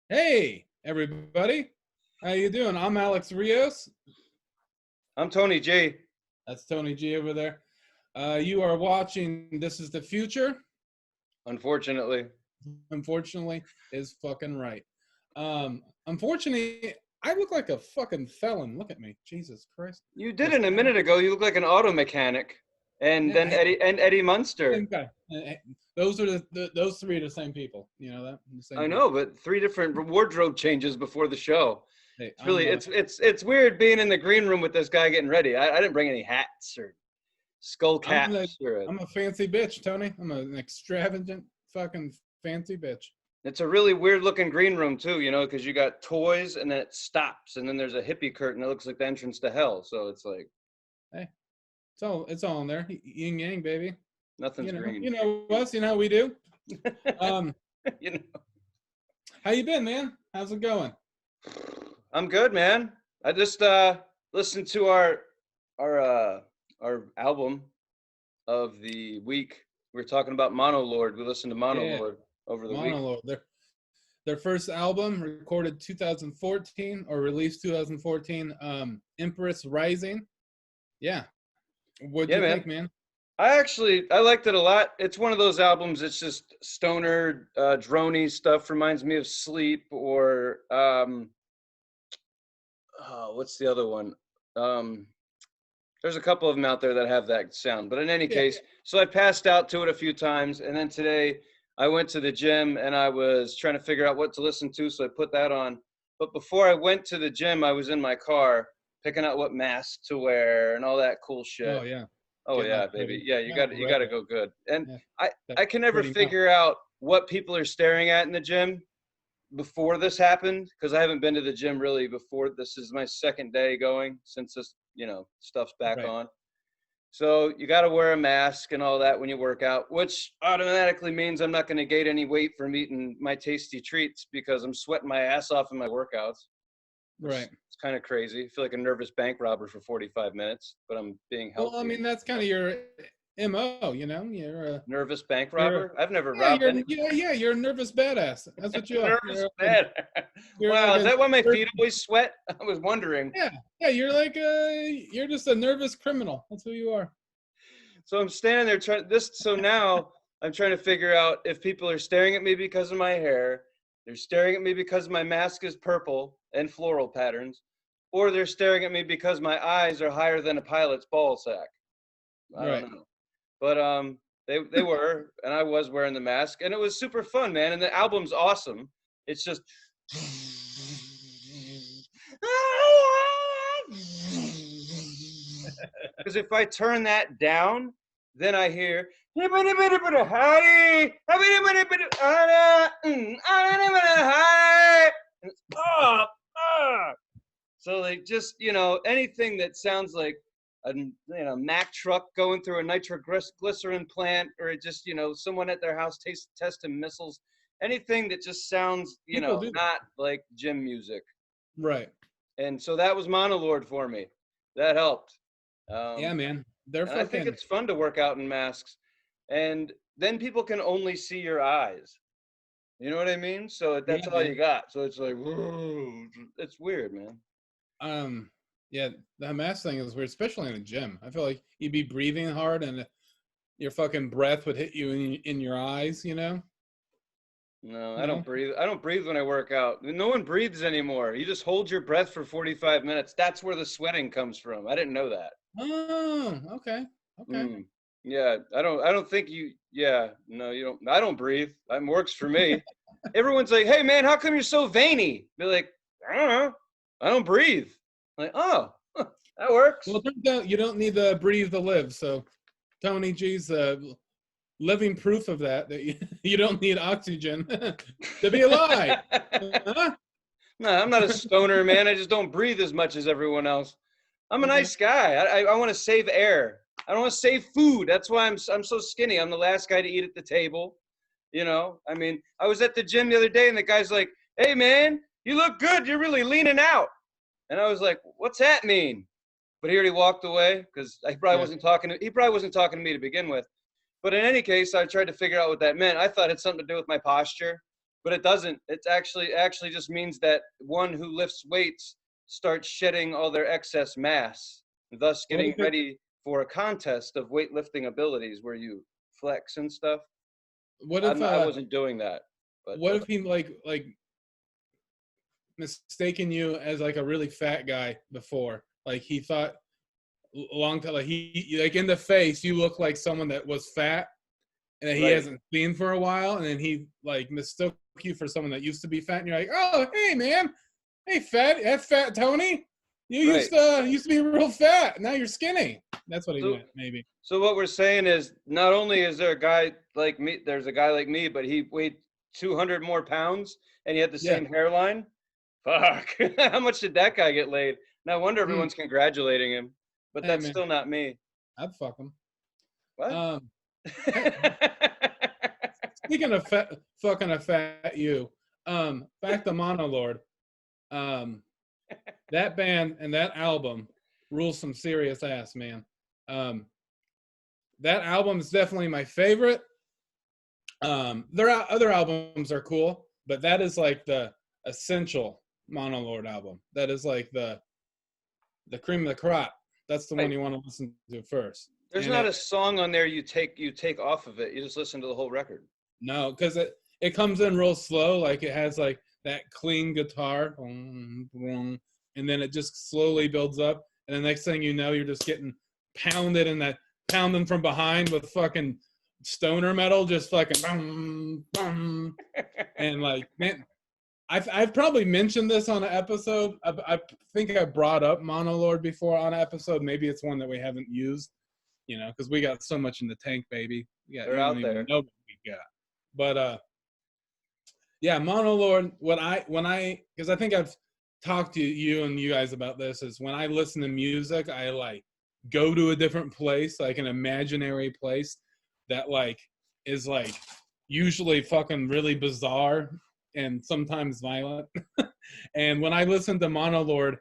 Hey, everybody. How you doing? I'm Alex Rios. I'm Tony G. That's Tony G over there. You are watching This is the Future. Unfortunately, Unfortunately, is fucking right. Unfortunately, I look like a fucking felon. Look at me. Jesus Christ. you This didn't a hat. minute ago. You look like an auto mechanic, and Yeah, then Eddie Munster. same guy. Those are those three are the same people. You know that? The same I know, people. but three different wardrobe changes before the show. Hey, It's really it's weird being in the green room with this guy getting ready. I didn't bring any hats or skull I'm a, caps or I'm a fancy bitch, Tony. I'm an extravagant fucking fancy bitch. it's a really weird looking green room too, because you got toys and then it stops and then there's a hippie curtain that looks like the entrance to hell. So it's like Hey, it's all in there. Yin yang, baby. nothing's You green. know us. You know how we do. Um, you know. how you been, man? How's it going? I'm good, man. I just listened to our album of the week. We were talking about Monolord. We listened to Yeah, Monolord over the week. Monologue. Their first album, recorded 2014 or released 2014. Empress Rising. Yeah. What'd Yeah, you man. think, man? I liked it a lot. It's one of those albums. It's just stoner, droney stuff. Reminds me of Sleep or what's the other one? Um, There's a couple of them out there that have that sound. But in any Yeah. case, so I passed out to it a few times. And then today I went to the gym and I was trying to figure out what to listen to. So I put that on. But before I went to the gym, I was in my car picking out what mask to wear and all that cool shit. Oh yeah. Oh Getting yeah, all baby. ready. Yeah, Yeah, you got to ready. go good. And Yeah. I That I can never pretty much. figure out what people are staring at in the gym before this happened because I haven't been to the gym really before. This is my second day going since this, stuff's back Right. on. So you got to wear a mask and all that when you work out, which automatically means I'm not going to gain any weight from eating my tasty treats because I'm sweating my ass off in my workouts, which Right. is kind of crazy. I feel like a nervous bank robber for 45 minutes, but I'm being Well, I healthy mean, and that's kind stuff. of your MO. Nervous bank You're a robber? I've never yeah, robbed you're any. yeah, you're a nervous badass. That's what you are. Nervous bad. You're like Wow, is a that why my nervous, feet always sweat? I was wondering. yeah, yeah. You're just a nervous criminal. That's who you are. So I'm standing there trying this. So now I'm trying to figure out if people are staring at me because of my hair, they're staring at me because my mask is purple and floral patterns, or they're staring at me because my eyes are higher than a pilot's ball sack. I don't Right. know, but they were, and I was wearing the mask, and it was super fun, man. And the album's awesome. It's just. Because if I turn that down, then I hear so like just anything that sounds like a Mack truck going through a nitroglycerin plant, or just someone at their house testing missiles, anything that just sounds People do that. not like gym music. Right. And so that was Monolord for me. That helped. Yeah, Um, man. They're and I think fucking. it's fun to work out in masks. And then people can only see your eyes. You know what I mean? So that's Yeah, all you man. got. So it's like, whoa, it's weird, man. Um. Yeah, the mask thing is weird, especially in a gym. I feel like you'd be breathing hard, and your fucking breath would hit you in your eyes. You know. No, I don't No. breathe. I don't breathe when I work out. No one breathes anymore. You just hold your breath for 45 minutes. That's where the sweating comes from. I didn't know that. Oh. Okay. Okay. Mm. Yeah, I don't think you. Yeah, no, you don't. I don't breathe. That works for me. Everyone's like, "Hey, man, how come you're so veiny?" Be like, "I don't know. I don't breathe." I'm like, oh, that Well, works. it turns out you don't need to breathe to live. So Tony G's living proof of that. That you don't need oxygen to be alive. Huh? No, I'm not a stoner, man. I just don't breathe as much as everyone else. I'm a Okay. nice guy. I want to save air. I don't want to save food. That's why I'm so skinny. I'm the last guy to eat at the table. I mean, I was at the gym the other day and the guy's like, "Hey, man, you look good. You're really leaning out." And I was like, "What's that mean?" But he already walked away because Yeah. he probably wasn't talking to me to begin with. But in any case, I tried to figure out what that meant. I thought it had something to do with my posture. but it doesn't. It's actually just means that one who lifts weights starts shedding all their excess mass, thus What getting if it, ready for a contest of weightlifting abilities where you flex and stuff. what if I wasn't doing that, but what if he like mistaken you as like a really fat guy before? Like he thought a long time, like he like in the face, you look like someone that was fat and that he right. hasn't seen for a while, and then he like mistook you for someone that used to be fat, and you're like, oh hey man, hey fat Tony, you Right. used to be real fat, now you're skinny. That's what he So meant, maybe. so what we're saying is not only is there a guy like me, there's a guy like me, but he weighed 200 more pounds and he had the Yeah. same hairline. Fuck. How much did that guy get laid? No wonder Mm. everyone's congratulating him. But Hey that's man, still not me. I'd fuck him. What? Um, hey, speaking of fucking a fat you, back to Monolord. Um, that band and that album rules some serious ass, man. Um, that album is definitely my favorite. Their other albums are cool, but that is like the essential Monolord album. That is like the cream of the crop. That's the one Right. you want to listen to first. There's And not a song on there you take off of it. You just listen to the whole record. no, because it comes in real slow, like it has like that clean guitar, and then it just slowly builds up, and the next thing you know, you're just getting pounding from behind with fucking stoner metal, just fucking and like man, I've probably mentioned this on an episode. I think I brought up Monolord before on an episode. Maybe it's one that we haven't used, because we got so much in the tank, baby. Yeah, They're you don't out even there. know what we got. But yeah, Monolord. Because I think I've talked to you and you guys about this, is when I listen to music, I like go to a different place, like an imaginary place that like is like usually fucking really bizarre and sometimes violent. And when I listen to Monolord,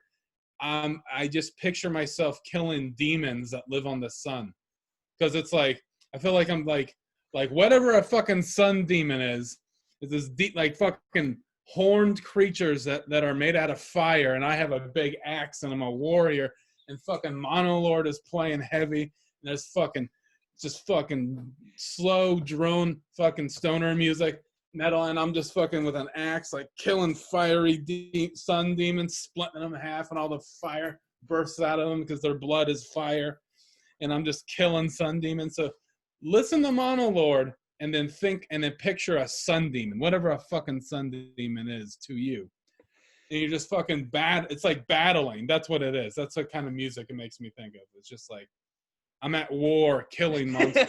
I just picture myself killing demons that live on the sun, because it's like I feel like I'm like whatever a fucking sun demon is this deep like fucking horned creatures that are made out of fire, and I have a big axe and I'm a warrior, and fucking Monolord is playing heavy, and there's fucking just fucking slow drone fucking stoner music metal, and I'm just fucking with an axe like killing fiery sun demons, splitting them in half, and all the fire bursts out of them because their blood is fire, and I'm just killing sun demons. So listen to Monolord and then picture a sun demon, whatever a fucking sun demon is to you. And you're just fucking it's like battling. That's what it is. That's the kind of music it makes me think of. It's just like I'm at war killing monsters,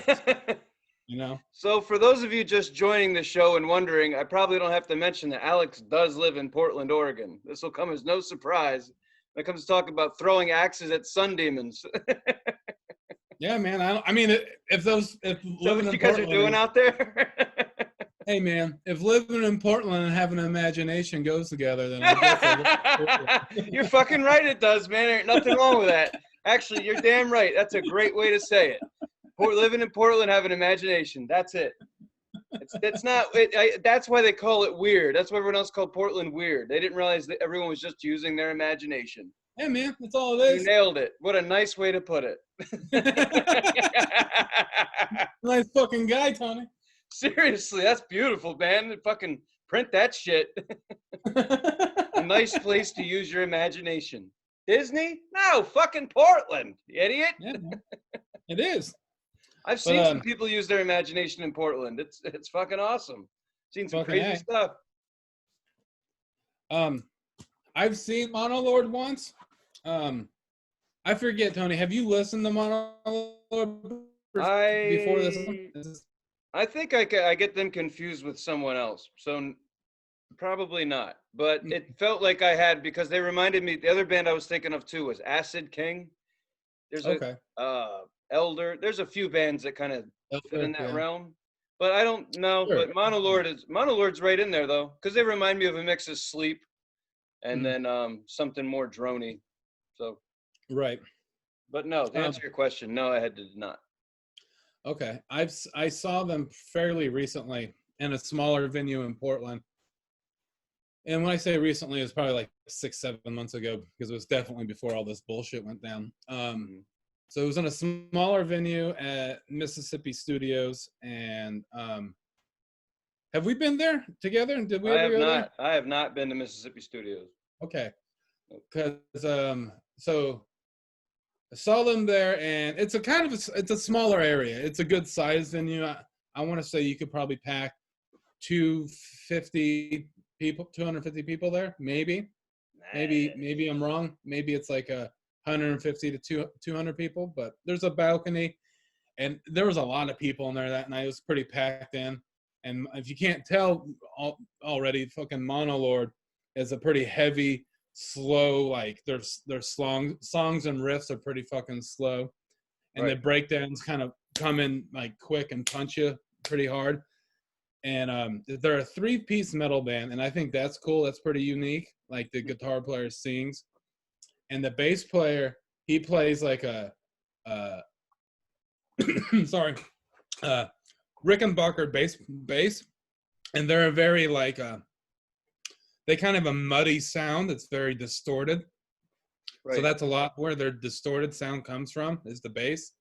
you know? So for those of you just joining the show and wondering, I probably don't have to mention that Alex does live in Portland, Oregon. This will come as no surprise when it comes to talking about throwing axes at sun demons. Yeah, man. I mean, if Is that living what in you guys are doing Portland, out there? hey man, if living in Portland and having an imagination goes together, then I guess I live in Portland. You're fucking right, it does, man. There ain't nothing wrong with that. Actually, you're damn right. That's a great way to say it. Living in Portland, have an imagination. That's it. It's not. That's why they call it weird. That's why everyone else called Portland weird. They didn't realize that everyone was just using their imagination. Hey man, that's all it You is. nailed it. What a nice way to put it. Nice fucking guy, Tony. Seriously, that's beautiful, man. Fucking print that shit. A nice place to use your imagination. Disney? No, fucking Portland, you idiot. Yeah, man. It is. I've seen some people use their imagination in Portland. It's fucking awesome. Seen some crazy stuff. I've seen Monolord once. I forget, Tony. Have you listened to Monolord before this? I think I get them confused with someone else. So probably not. But it felt like I had, because they reminded me. The other band I was thinking of too was Acid King. There's Elder. There's a few bands that kind of fit in that realm. But I don't know. Sure. But Monolord's right in there though, because they remind me of a mix of Sleep and then something more droney. So right. But no, to answer your question, no, I did not. Okay. I saw them fairly recently in a smaller venue in Portland. And when I say recently, it's probably like 6-7 months ago because it was definitely before all this bullshit went down. So it was in a smaller venue at Mississippi Studios, and have we been there together? Did we ever go there? I have not been to Mississippi Studios. Okay, because so I saw them there, and it's it's a smaller area. It's a good size venue. I want to say you could probably pack 250 people there, maybe. Maybe I'm wrong. Maybe it's like 150 to 200 people, but there's a balcony, and there was a lot of people in there that night. It was pretty packed in, and if you can't tell already, fucking Monolord is a pretty heavy, slow, like their songs and riffs are pretty fucking slow, and the breakdowns kind of come in like quick and punch you pretty hard. And they're a 3-piece metal band, and I think that's cool. That's pretty unique. Like the guitar player sings, and the bass player, he plays like a sorry, Rickenbacker bass, and they're a very like they kind of a muddy sound that's very distorted. So that's a lot where their distorted sound comes from, is the bass.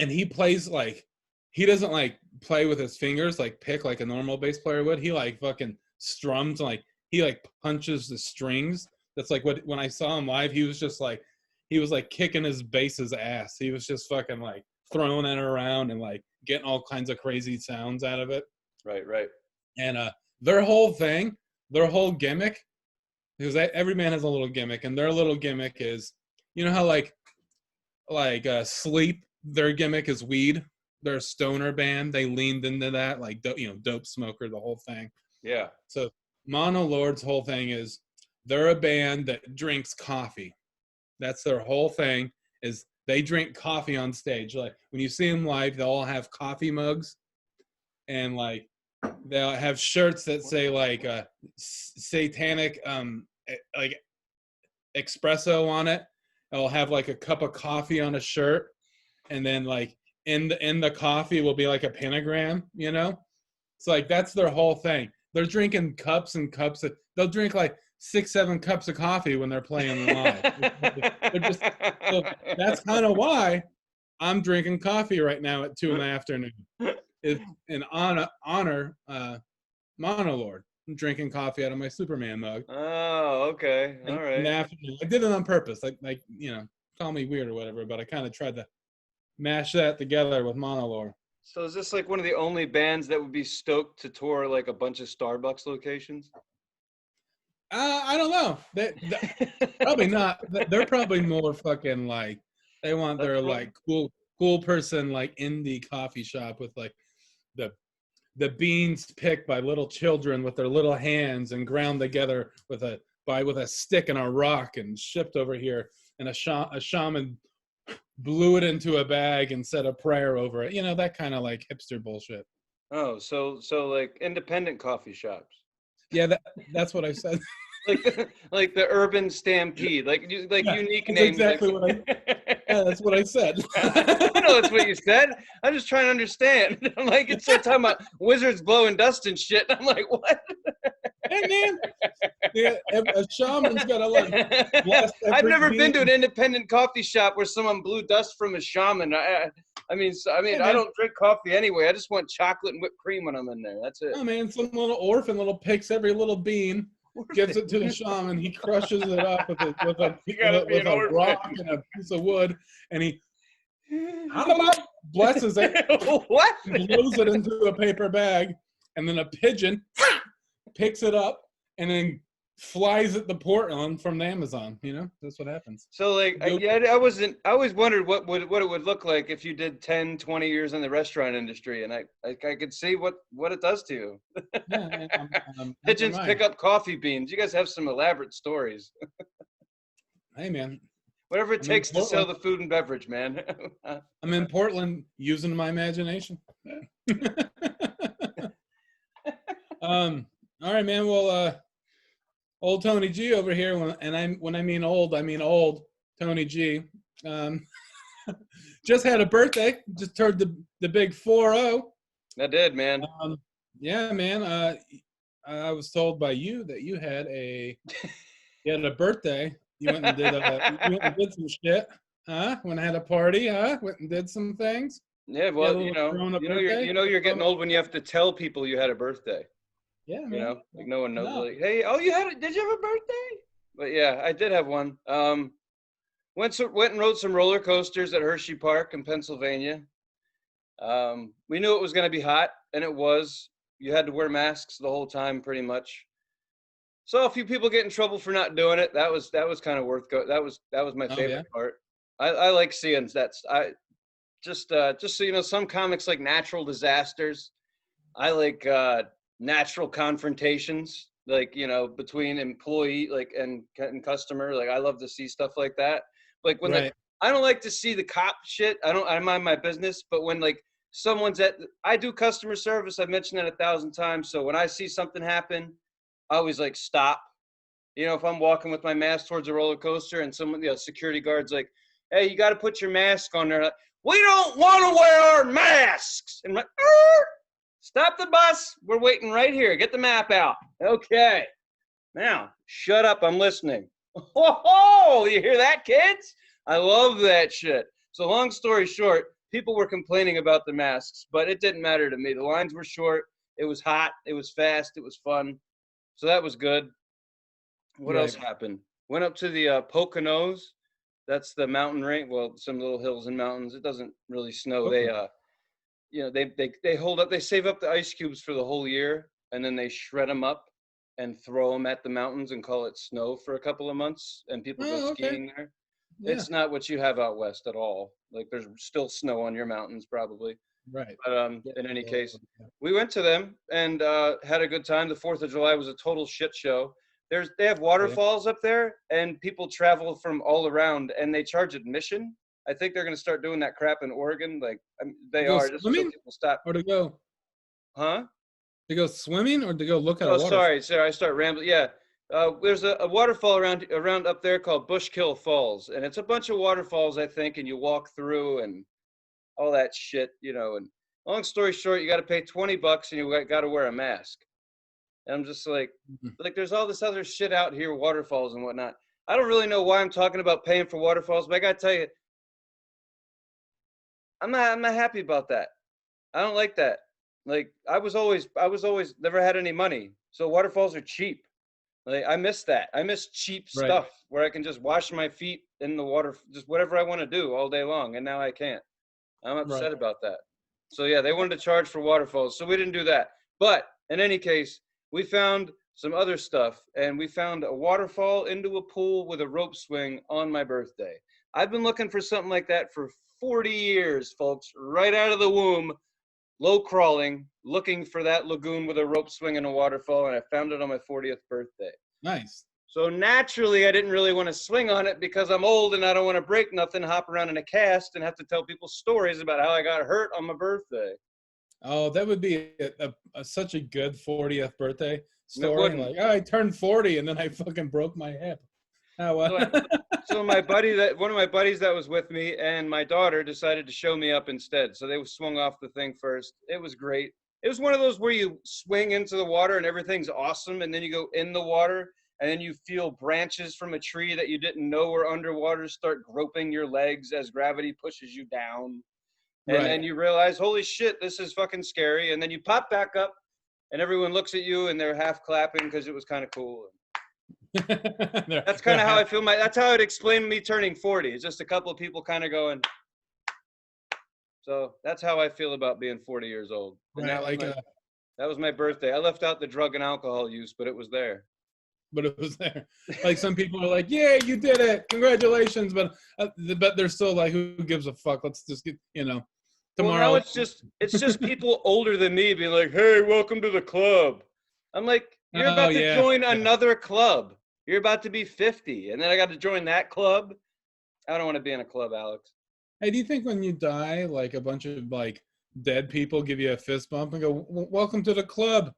And he plays like, he doesn't like play with his fingers, like pick like a normal bass player would. He like fucking strums, like he like punches the strings. That's like when I saw him live, he was like kicking his bass's ass. He was just fucking like throwing it around and like getting all kinds of crazy sounds out of it. Right. And their whole thing, their whole gimmick, because every band has a little gimmick, and their little gimmick is, you know how like Sleep, their gimmick is weed. They're a stoner band. They leaned into that, like Dope Smoker, the whole thing. Yeah. So Monolord's whole thing is they're a band that drinks coffee. That's their whole thing, is they drink coffee on stage. Like when you see them live, they'll all have coffee mugs, and like they'll have shirts that say like satanic like espresso on it. They'll have like a cup of coffee on a shirt, and then like in the coffee will be like a pentagram, you know? It's like that's their whole thing. They're drinking cups and cups they'll drink like 6-7 cups of coffee when they're playing live. So that's kind of why I'm drinking coffee right now at 2 p.m. It's in honor Monolord. I'm drinking coffee out of my Superman mug. Oh, okay. All right. I did it on purpose. Like call me weird or whatever, but I kind of tried to mash that together with Monolord. So is this like one of the only bands that would be stoked to tour like a bunch of Starbucks locations? I don't know. They probably not. They're probably more fucking like they want their like cool person like indie coffee shop with like the beans picked by little children with their little hands and ground together with a stick and a rock and shipped over here, and a shaman blew it into a bag and said a prayer over it. You know, that kind of like hipster bullshit. Oh, so like independent coffee shops. Yeah, that's what I said. like the Urban Stampede, unique names. Exactly that's what I said. I know that's what you said. I'm just trying to understand. I'm like, it's talking about wizards blowing dust and shit. I'm like, what? Hey man, a shaman's got to like bless every I've never bean. been to an independent coffee shop where someone blew dust from a shaman. I mean, I don't drink coffee anyway. I just want chocolate and whipped cream when I'm in there. That's it. Oh man, some little orphan picks every little bean, gives it to the shaman. He crushes it up with a rock and a piece of wood, and he blesses it. What? Blows it into a paper bag, and then a pigeon picks it up and then flies it to Portland from Amazon. You know, that's what happens. So like, I always wondered what it would look like if you did 10, 20 years in the restaurant industry, and I could see what it does to you. Yeah, Pigeons pick up coffee beans. You guys have some elaborate stories. Hey man, whatever it takes to sell the food and beverage, man. I'm in Portland using my imagination. All right, man. Well, old Tony G over here, when I mean old Tony G. Just had a birthday. Just turned the big 40. I did, man. Yeah, man. I was told by you that you had a birthday. You went and did some shit, huh? Went and had a party, huh? Went and did some things. Yeah, You had a well, little Corona birthday. you're getting old when you have to tell people you had a birthday. Yeah, You man. know, like no one knows. No. Like, hey, oh, did you have a birthday? But yeah, I did have one. Went and rode some roller coasters at Hershey Park in Pennsylvania. We knew it was going to be hot, and it was. You had to wear masks the whole time, pretty much. Saw a few people get in trouble for not doing it. That was kind of worth go. That was my Oh yeah. favorite part. I like seeing that's I just so you know, some comics like natural disasters. I like natural confrontations, like you know, between employee like and customer. Like I love to see stuff like that. Like when Right. I don't like to see the cop shit. I mind my business, but when like I do customer service. I've mentioned that 1,000 times. So when I see something happen, I always like stop. You know, if I'm walking with my mask towards a roller coaster and someone, you know, security guard's like, "Hey, you got to put your mask on there." Like, we don't want to wear our masks. And I'm like, stop the bus. We're waiting right here. Get the map out. Okay. Now, shut up. I'm listening. Oh, you hear that, kids? I love that shit. So long story short, people were complaining about the masks, but it didn't matter to me. The lines were short. It was hot. It was fast. It was fun. So that was good. What else Right. happened? Went up to the Poconos. That's the mountain range. Well, some little hills and mountains. It doesn't really snow. Okay. You know, they hold up. They save up the ice cubes for the whole year, and then they shred them up and throw them at the mountains and call it snow for a couple of months. And people go Oh, okay. skiing there. Yeah. It's not what you have out west at all. Like there's still snow on your mountains probably. Right. But Yeah. in any case, we went to them and had a good time. The 4th of July was a total shit show. They have waterfalls up there, and people travel from all around, and they charge admission. I think they're going to start doing that crap in Oregon. Like To they go are, just so swimming people stop. or to go Huh? swimming or to go look at a Oh, waterfall? sorry. I start rambling. Yeah. There's a waterfall around up there called Bushkill Falls, and it's a bunch of waterfalls, I think, and you walk through and all that shit, you know. And long story short, you got to pay $20 and you got to wear a mask. And I'm just Mhm. like, there's all this other shit out here, waterfalls and whatnot. I don't really know why I'm talking about paying for waterfalls, but I gotta tell you, I'm not happy about that. I don't like that. Like I was always never had any money, so waterfalls are cheap. Like I miss that. I miss cheap Right. stuff where I can just wash my feet in the water, just whatever I want to do all day long, and now I can't. I'm Right. upset about that. So yeah, they wanted to charge for waterfalls, so we didn't do that. But in any case, we found some other stuff, and we found a waterfall into a pool with a rope swing on my birthday. I've been looking for something like that for 40 years, folks, right out of the womb, low crawling, looking for that lagoon with a rope swing and a waterfall, and I found it on my 40th birthday. Nice. So naturally, I didn't really want to swing on it because I'm old and I don't want to break nothing, hop around in a cast, and have to tell people stories about how I got hurt on my birthday. Oh, that would be such a good 40th birthday It story. wouldn't. Like, oh, I turned 40 and then I fucking broke my hip. Oh, So, so one of my buddies that was with me and my daughter decided to show me up instead. So they swung off the thing first. It was great. It was one of those where you swing into the water and everything's awesome, and then you go in the water and then you feel branches from a tree that you didn't know were underwater start groping your legs as gravity pushes you down. And right. then you realize, holy shit, this is fucking scary. And then you pop back up and everyone looks at you and they're half clapping because it was kind of cool. That's kind of how I feel. That's how I'd explain me turning 40. It's just a couple of people kind of going. So that's how I feel about being 40 years old. And Right, like, that was my birthday. I left out the drug and alcohol use, but it was there. but it was there. Like some people are like, "Yeah, you did it! Congratulations!" But they're still like, "Who gives a fuck? Let's just get, Well, now tomorrow." it's just people older than me being like, "Hey, welcome to the club." I'm like, "You're Oh about to yeah, join yeah. another club. You're about to be 50, and then I got to join that club. I don't want to be in a club, Alex." Hey, do you think when you die, like a bunch of like dead people give you a fist bump and go, "Welcome to the club.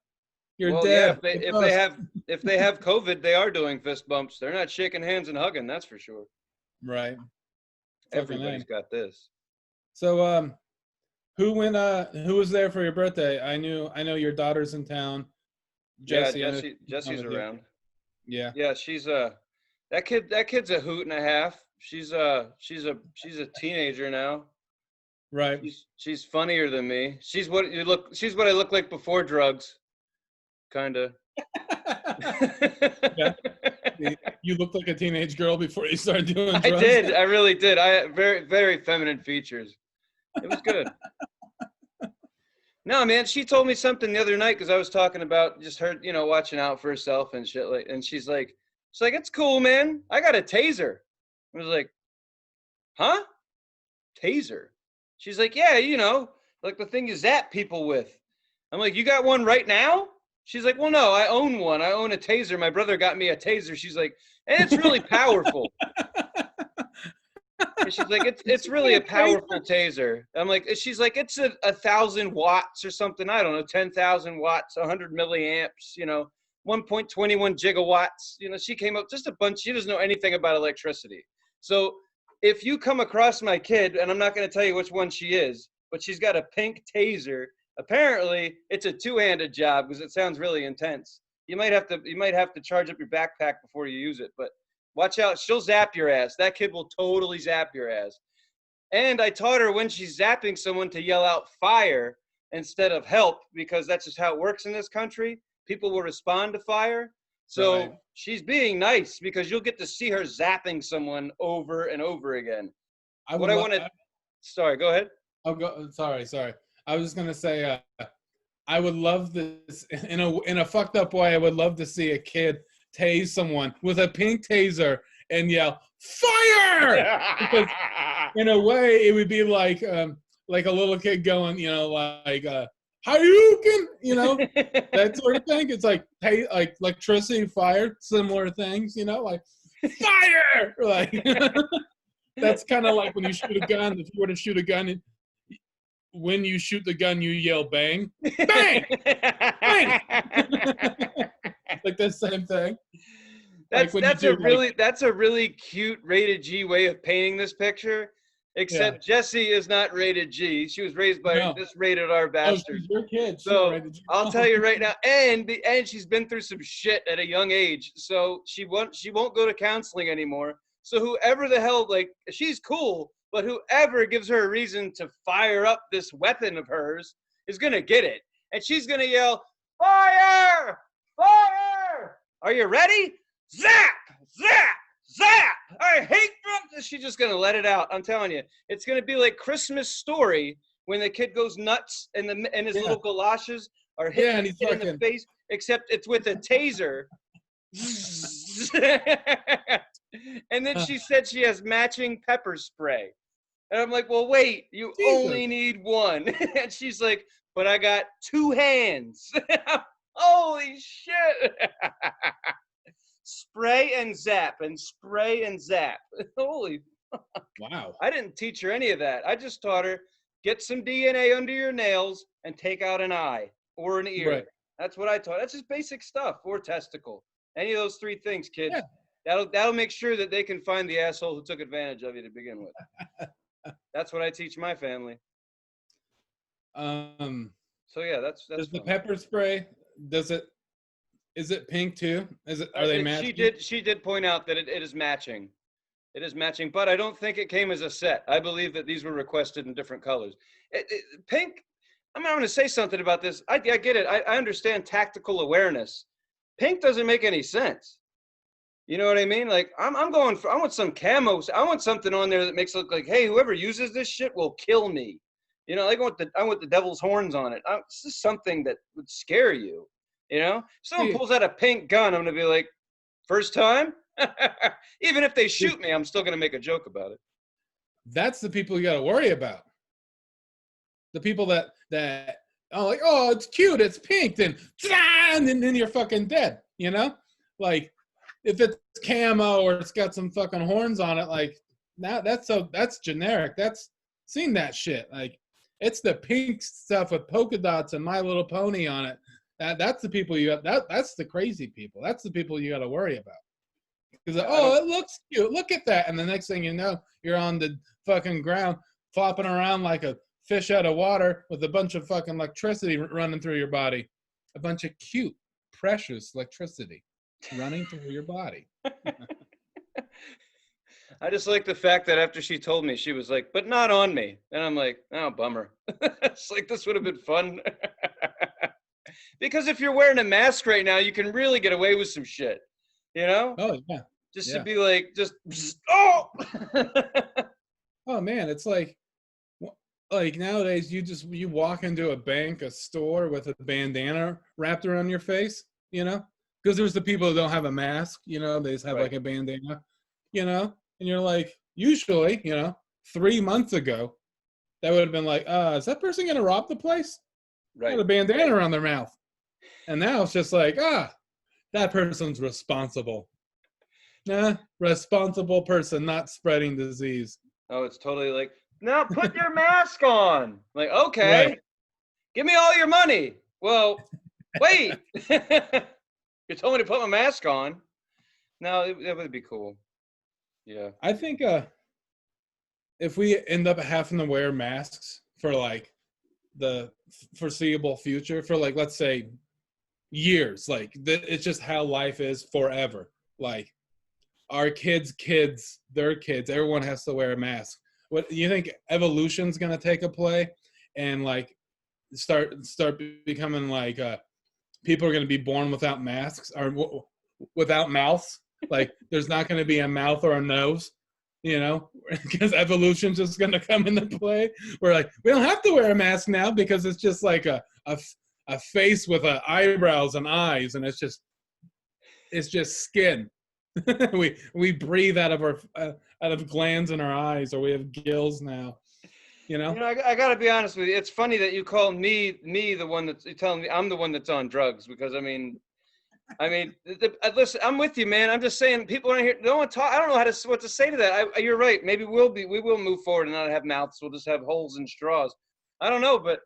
You're Well, yeah, dead." With us." if they have COVID, they are doing fist bumps. They're not shaking hands and hugging, that's for sure. Right. Fucking A. Everybody's got this. So who was there for your birthday? I know your daughter's in town. Yeah, Jesse. I know she's on Jesse's the deal. around. Yeah. Yeah, she's that kid's a hoot and a half. She's a teenager now. Right. She's funnier than me. She's what I look like before drugs, kinda. Yeah. You looked like a teenage girl before you started doing I drugs. did. I really did. I had very feminine features. It was good. No, man, she told me something the other night because I was talking about just her, watching out for herself and shit. And she's like, it's cool, man. I got a taser. I was like, huh? Taser? She's like, yeah, like the thing you zap people with. I'm like, you got one right now? She's like, well, no, I own one. I own a taser. My brother got me a taser. She's like, and it's really powerful. And she's like, it's really a powerful taser. I'm like, she's like, it's a 1,000 watts or something. I don't know, 10,000 watts, 100 milliamps, 1.21 gigawatts. She came up just a bunch. She doesn't know anything about electricity. So if you come across my kid, and I'm not going to tell you which one she is, but she's got a pink taser. Apparently, it's a two-handed job because it sounds really intense. You might have to charge up your backpack before you use it, but watch out. She'll zap your ass. That kid will totally zap your ass. And I taught her when she's zapping someone to yell out fire instead of help, because that's just how it works in this country. People will respond to fire. So Right. she's being nice because you'll get to see her zapping someone over and over again. Sorry, go ahead. Sorry. I was just gonna say, I would love this in a fucked up way. I would love to see a kid tase someone with a pink taser and yell fire, because in a way it would be like a little kid going, like Hayukin, that sort of thing. It's like like electricity, fire, similar things, like fire, like that's kind of like when you shoot a gun. If you were to shoot a gun, when you shoot the gun, you yell bang, bang, bang. Like the same thing. That's a really cute rated G way of painting this picture. Except Jessie is not rated G. She was raised by this rated R bastard. Oh, she's your kid. So I'll tell you right now, and she's been through some shit at a young age. So she won't go to counseling anymore. So whoever the hell, like, she's cool, but whoever gives her a reason to fire up this weapon of hers is gonna get it, and she's gonna yell, "Fire! Fire! Are you ready? Zap! Zap! Zap! I hate them." She's just gonna let it out. I'm telling you, it's gonna be like Christmas Story when the kid goes nuts and his little galoshes are hitting the kid in the face, except it's with a taser. And then she said she has matching pepper spray. And I'm like, well, wait, you only need one. And she's like, but I got two hands. Holy shit. Spray and zap and spray and zap. Holy fuck. Wow. I didn't teach her any of that. I just taught her, get some DNA under your nails and take out an eye or an ear. Right. That's what I taught. That's just basic stuff. Or testicle. Any of those three things, kids. Yeah. That'll make sure that they can find the asshole who took advantage of you to begin with. That's what I teach my family. So yeah, that's does the pepper spray, is it pink too? Are they matching? She did point out that it is matching. It is matching, but I don't think it came as a set. I believe that these were requested in different colors. Pink, I'm going to say something about this. I get it. I understand tactical awareness. Pink doesn't make any sense. You know what I mean? Like, I want some camos. I want something on there that makes it look like, hey, whoever uses this shit will kill me. I want the devil's horns on it. This is something that would scare you. If someone pulls out a pink gun, I'm going to be like, first time? Even if they shoot me, I'm still going to make a joke about it. That's the people you got to worry about. The people that like, oh, it's cute, it's pink, then you're fucking dead. Like, if it's camo or it's got some fucking horns on it, like, that's generic. That's seen that shit. Like, it's the pink stuff with polka dots and My Little Pony on it. That's the people that's the crazy people. That's the people you got to worry about. Because it looks cute. Look at that, and the next thing you know, you're on the fucking ground flopping around like a fish out of water with a bunch of fucking electricity running through your body. A bunch of cute, precious electricity running through your body. I just like the fact that after she told me, she was like, but not on me. And I'm like, oh, bummer. It's like, this would have been fun. Because if you're wearing a mask right now, you can really get away with some shit, you know? Oh yeah, Just to yeah. be like, just, oh! Oh man, it's like nowadays you walk into a bank, a store with a bandana wrapped around your face, you know? Because there's the people who don't have a mask, you know, they just have Right. like a bandana, you know? And you're like, usually, 3 months ago, that would have been like, is that person gonna rob the place? Right. Got a bandana around their mouth. And now it's just like, that person's responsible. Nah, responsible person not spreading disease. Oh, it's totally like, now put your mask on. Like, okay, Right. give me all your money. Well, wait. You told me to put my mask on. No, that would be cool. Yeah. I think if we end up having to wear masks for like the foreseeable future, for like, let's say years, like it's just how life is forever. Like our kids, their kids, everyone has to wear a mask. What you think evolution's gonna take a play and like start becoming like people are gonna be born without masks or without mouths? Like there's not gonna be a mouth or a nose, because evolution's just gonna come into play. We're like, we don't have to wear a mask now because it's just like a face with eyebrows and eyes, and it's just skin. we breathe out of glands in our eyes, or we have gills now. I got to be honest with you. It's funny that you call me the one that's you're telling me I'm the one that's on drugs, because I mean, listen, I'm with you, man. I'm just saying, people around here, no one talk. I don't know what to say to that. You're right. Maybe we will move forward and not have mouths. We'll just have holes and straws. I don't know, but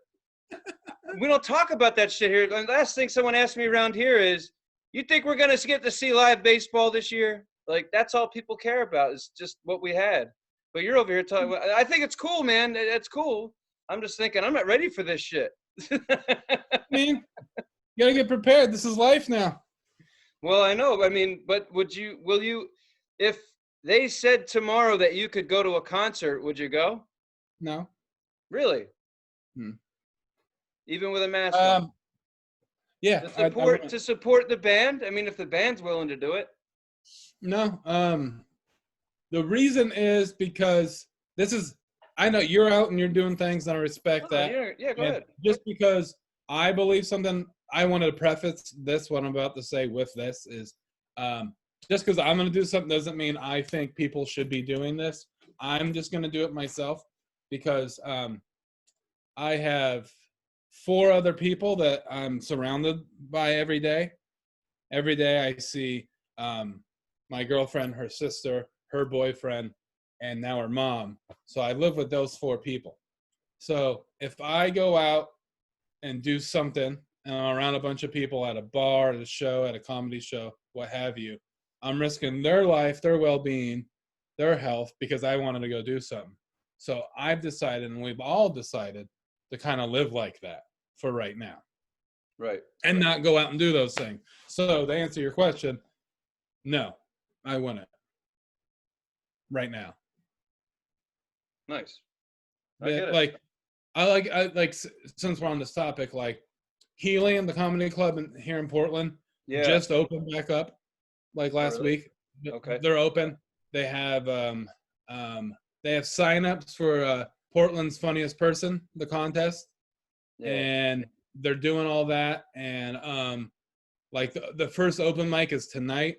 we don't talk about that shit here. The last thing someone asked me around here is, you think we're going to get to see live baseball this year? Like, that's all people care about is just what we had. But you're over here talking. I think it's cool, man. It's cool. I'm just thinking, I'm not ready for this shit. Man, you got to get prepared. This is life now. Well, I know. I mean, but will you, if they said tomorrow that you could go to a concert, would you go? No. Really? Even with a mask on? Yeah. To support the band? I mean, if the band's willing to do it. No. The reason is because I know you're out and you're doing things, and I respect that. Yeah, go ahead. Just because I believe something, I wanted to preface this, what I'm about to say with this is, just because I'm going to do something doesn't mean I think people should be doing this. I'm just going to do it myself because I have 4 other people that I'm surrounded by every day. Every day I see my girlfriend, her sister, her boyfriend, and now her mom. So I live with those 4 people. So if I go out and do something and I'm around a bunch of people at a bar, at a show, at a comedy show, what have you, I'm risking their life, their well-being, their health, because I wanted to go do something. So I've decided, and we've all decided, to kind of live like that for right now. Right. And not go out and do those things. So to answer your question, no, I wouldn't. Right now. Nice. I get it. I like since we're on this topic, like Helium, the comedy club here in Portland, just opened back up like last week. Okay. They're open. They have signups for Portland's Funniest Person, the contest. Yeah. And they're doing all that, and like the first open mic is tonight,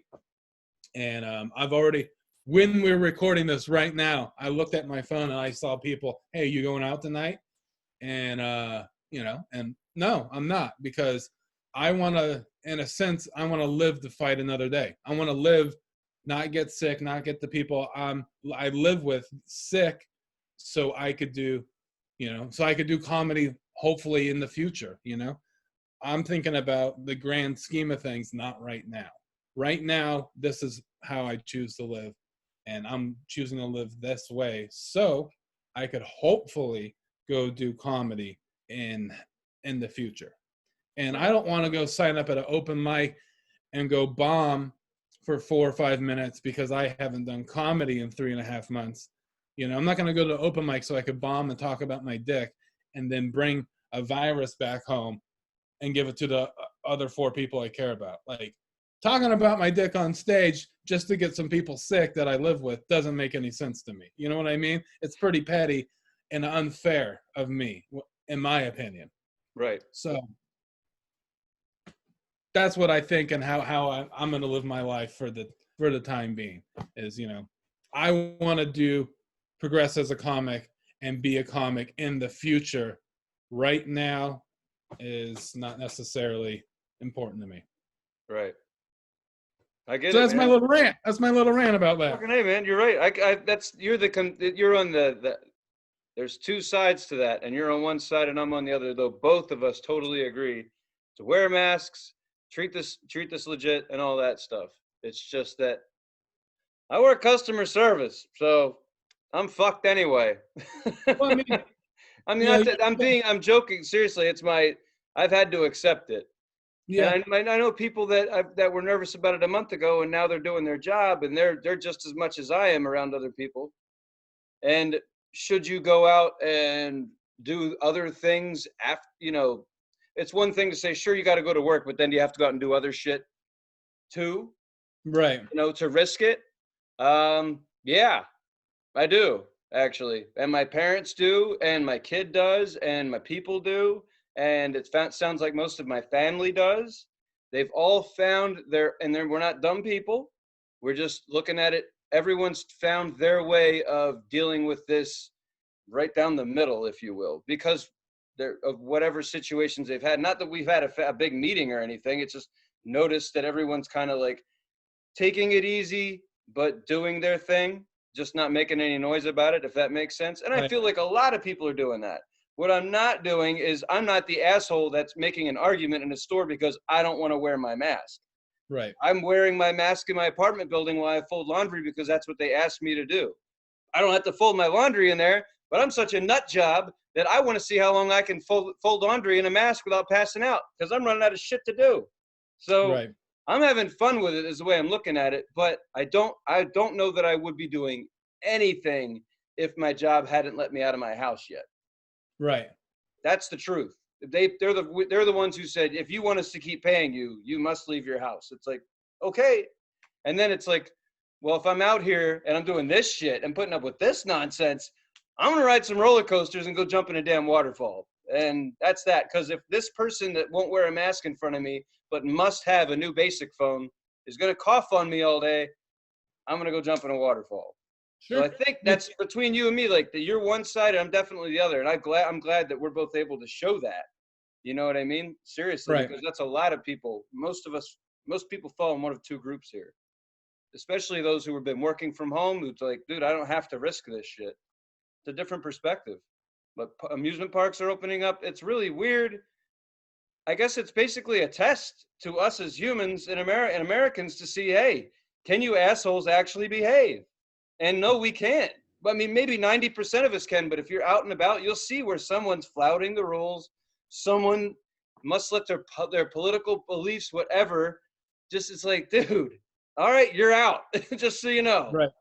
and I've already, when we're recording this right now, I looked at my phone and I saw people, hey, you going out tonight? And and no, I'm not, because I want to, in a sense, I want to live to fight another day. I want to live, not get sick, not get the people I live with sick, so I could do comedy hopefully in the future. I'm thinking about the grand scheme of things, not right now. Right now, this is how I choose to live, and I'm choosing to live this way so I could hopefully go do comedy in the future. And I Right. don't want to go sign up at an open mic and go bomb for 4 or 5 minutes because I haven't done comedy in 3.5 months. You know, I'm not going to go to open mic so I could bomb and talk about my dick and then bring a virus back home and give it to the other 4 people I care about. Like, talking about my dick on stage just to get some people sick that I live with doesn't make any sense to me. You know what I mean? It's pretty petty and unfair of me, in my opinion. Right. So that's what I think, and how I'm going to live my life for the time being is, you know, I want to do progress as a comic and be a comic in the future. Right now is not necessarily important to me. Right. I get So it, that's my man. little rant. That's my little rant about that. Fucking hey, man, you're right. You're on the. There's two sides to that, and you're on one side and I'm on the other. Though both of us totally agree to wear masks, treat this legit, and all that stuff. It's just that I work customer service, so I'm fucked anyway. Well, I mean, I mean, you know, not that I'm joking. Seriously, I've had to accept it. And yeah, I know people that were nervous about it a month ago, and now they're doing their job, and they're just as much as I am around other people. And should you go out and do other things after, it's one thing to say, sure, you got to go to work, but then you have to go out and do other shit too, right, to risk it. Yeah, I do actually, and my parents do, and my kid does, and my people do, and sounds like most of my family does. They've all found we're not dumb people. We're just looking at it. Everyone's found their way of dealing with this right down the middle, if you will, because of whatever situations they've had. Not that we've had a big meeting or anything. It's just noticed that everyone's kind of like taking it easy, but doing their thing, just not making any noise about it, if that makes sense. And I right, feel like a lot of people are doing that. What I'm not doing is I'm not the asshole that's making an argument in a store because I don't want to wear my mask. right, I'm wearing my mask in my apartment building while I fold laundry because that's what they asked me to do. I don't have to fold my laundry in there, but I'm such a nut job that I want to see how long I can fold laundry in a mask without passing out because I'm running out of shit to do. So right, I'm having fun with it is the way I'm looking at it, but I don't know that I would be doing anything if my job hadn't let me out of my house yet. right. That's the truth. They're the ones who said, if you want us to keep paying you, you must leave your house. It's like, okay. And then it's like, well, if I'm out here and I'm doing this shit and putting up with this nonsense, I'm gonna ride some roller coasters and go jump in a damn waterfall. And that's that. Because if this person that won't wear a mask in front of me but must have a new basic phone is gonna cough on me all day, I'm gonna go jump in a waterfall. So Sure. I think that's between you and me. Like you're one side, and I'm definitely the other. And I'm glad that we're both able to show that. You know what I mean? Seriously, Right. because that's a lot of people. Most people fall in one of two groups here, especially those who have been working from home. Who's like, dude, I don't have to risk this shit. It's a different perspective. But amusement parks are opening up. It's really weird. I guess it's basically a test to us as humans and Americans to see, hey, can you assholes actually behave? And no, we can't. I mean, maybe 90% of us can, but if you're out and about, you'll see where someone's flouting the rules. Someone must let their political beliefs, whatever, just it's like, dude, all right, you're out. Just so you know. Right.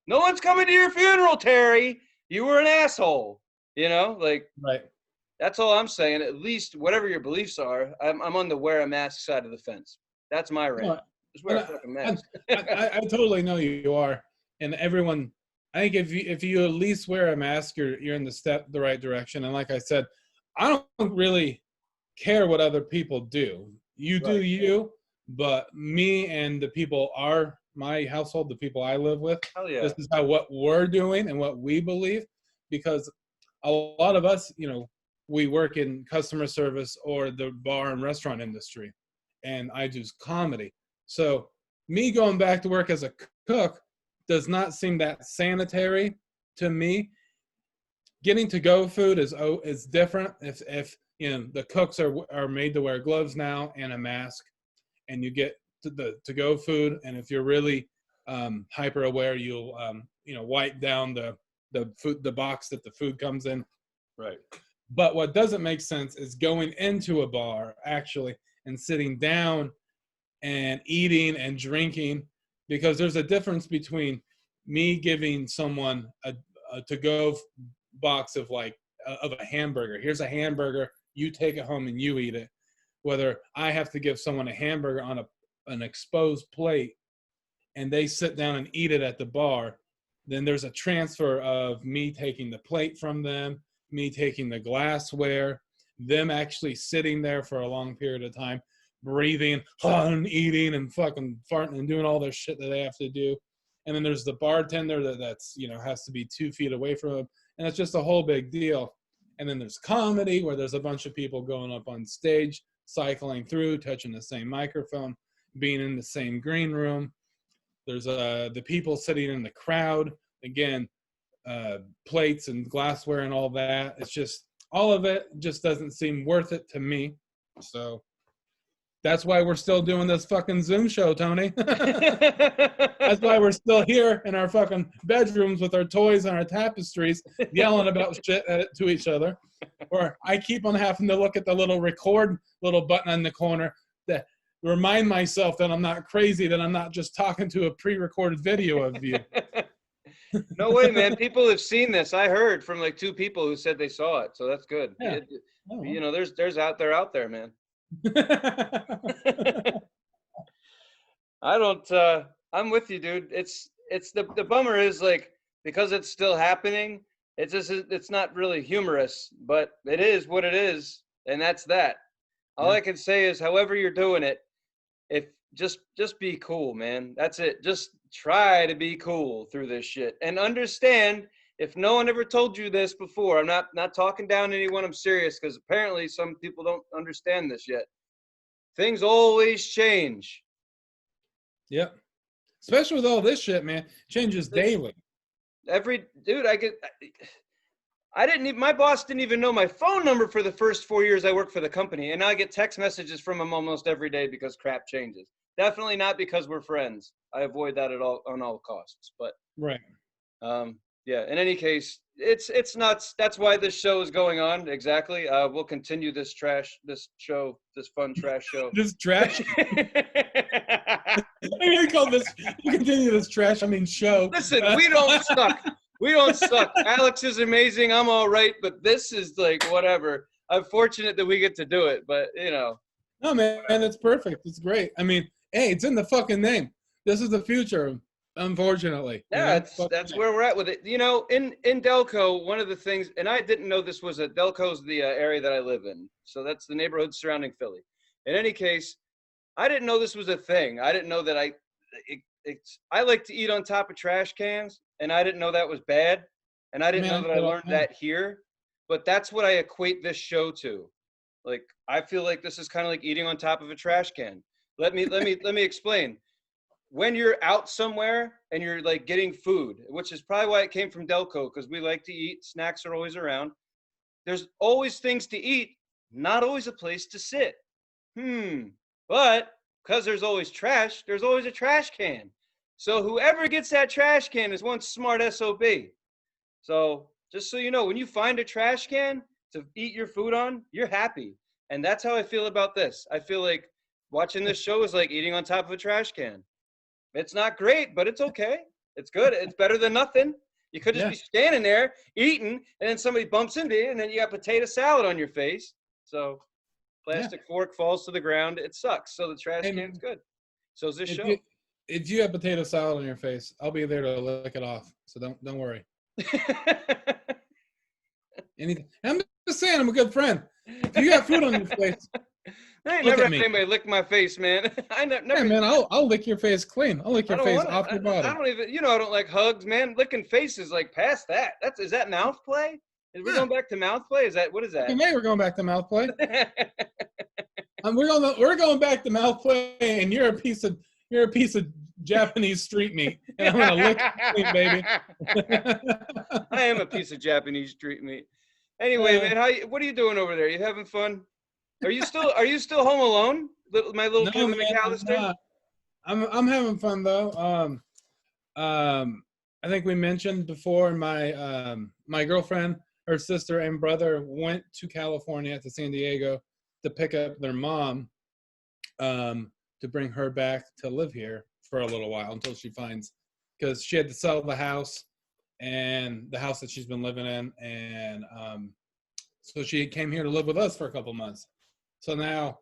No one's coming to your funeral, Terry. You were an asshole. Like Right. that's all I'm saying. At least whatever your beliefs are, I'm on the wear a mask side of the fence. That's my rant. No, Just wear and a fucking I, mask. I totally know you are, and everyone. I think if you at least wear a mask, you're in the right direction. And like I said, I don't really care what other people do. You do Right. you, but me and the people are my household, the people I live with. Hell yeah. This is what we're doing and what we believe, because a lot of us, we work in customer service or the bar and restaurant industry, and I do comedy. So me going back to work as a cook does not seem that sanitary to me. Getting to go food is different. If the cooks are made to wear gloves now and a mask, and you get to go food, and if you're really hyper aware, you'll wipe down the box that the food comes in. Right. But what doesn't make sense is going into a bar actually and sitting down and eating and drinking, because there's a difference between me giving someone a to-go box of like of a hamburger. Here's a hamburger, you take it home and you eat it. Whether I have to give someone a hamburger on an exposed plate and they sit down and eat it at the bar, then there's a transfer of me taking the plate from them, me taking the glassware, them actually sitting there for a long period of time, breathing, and eating and fucking farting and doing all their shit that they have to do. And then there's the bartender that's, has to be 2 feet away from them. And it's just a whole big deal. And then there's comedy where there's a bunch of people going up on stage, cycling through, touching the same microphone, being in the same green room. There's the people sitting in the crowd, again, plates and glassware and all that. It's just, all of it just doesn't seem worth it to me. So that's why we're still doing this fucking Zoom show, Tony. That's why we're still here in our fucking bedrooms with our toys and our tapestries, yelling about shit to each other. Or I keep on having to look at the little record little button in the corner that remind myself that I'm not crazy, that I'm not just talking to a pre-recorded video of you. No way, man. People have seen this. I heard from like 2 people who said they saw it, so that's good. Yeah. There's out there, man. I don't. I'm with you, dude. It's the bummer is like, because it's still happening. It's not really humorous, but it is what it is, and that's that. All I can say is, however you're doing it, if just be cool, man. That's it. Just try to be cool through this shit, and understand. If no one ever told you this before, I'm not talking down to anyone. I'm serious, because apparently some people don't understand this yet. Things always change. Yep. Especially with all this shit, man. Changes daily. Dude, my boss didn't even know my phone number for the first 4 years I worked for the company. And now I get text messages from him almost every day because crap changes. Definitely not because we're friends. I avoid that on all costs. But right. Yeah, in any case, it's nuts. That's why this show is going on. Exactly. We'll continue this fun trash show. This trash? I'm going to call this, we'll continue this trash, show. Listen, we don't suck. We don't suck. Alex is amazing. I'm all right. But this is like, whatever. I'm fortunate that we get to do it. But, No, man, it's perfect. It's great. Hey, it's in the fucking name. This is the future. Unfortunately. Yeah, that's where we're at with it. In Delco, one of the things, and I didn't know this was Delco's the area that I live in. So that's the neighborhood surrounding Philly. In any case, I didn't know this was a thing. I didn't know that I like to eat on top of trash cans, and I didn't know that was bad. And I didn't know that I learned that here. But that's what I equate this show to. Like, I feel like this is kind of like eating on top of a trash can. Let me explain. When you're out somewhere and you're like getting food, which is probably why it came from Delco, because we like to eat, snacks are always around. There's always things to eat, not always a place to sit. But because there's always trash, there's always a trash can. So whoever gets that trash can is one smart SOB. So just so you know, when you find a trash can to eat your food on, you're happy. And that's how I feel about this. I feel like watching this show is like eating on top of a trash can. It's not great, but it's okay. It's good. It's better than nothing. You could just be standing there eating, and then somebody bumps into you, and then you got potato salad on your face. So plastic fork falls to the ground. It sucks. So the trash can's good. So is this show. If you have potato salad on your face, I'll be there to lick it off. So don't worry. I'm just saying, I'm a good friend. If you got food on your face, I ain't never had anybody lick my face, man. Never. Yeah, man, I'll lick your face clean. I'll lick your face off your body. I don't even, I don't like hugs, man. Licking faces, like past that. Is that mouth play? Is we going back to mouth play? What is that? Okay, maybe we're going back to mouth play. We're going back to mouth play, and you're a piece of Japanese street meat, and I'm gonna lick you, baby. I am a piece of Japanese street meat. Anyway, man, what are you doing over there? You having fun? Are you still home alone, my little Kevin McAllister? I'm having fun though. I think we mentioned before my girlfriend her sister and brother went to California, to San Diego, to pick up their mom, to bring her back to live here for a little while until she finds, because she had to sell the house and the house that she's been living in, and so she came here to live with us for a couple months. So now